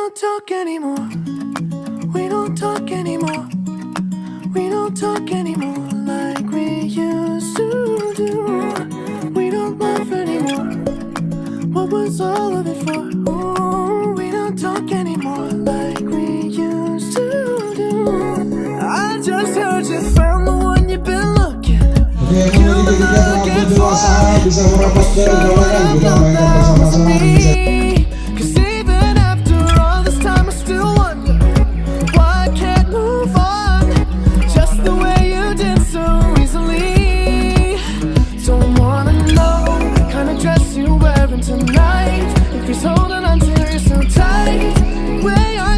don't talk anymore. We don't talk anymore. We don't talk anymore like we used to do. We don't laugh anymore. What was all of it for? Ooh, we don't talk anymore like we used to do. I just heard you found the one you've been looking. Oke, kemudian kita waktu dewasa bisa merapat ke gawaian kita mainkan bersama-sama bisa. Cause even after all this time I still wonder why I can't move on just the way you did so easily. Don't wanna know the kind of dress you're wearing tonight, if he's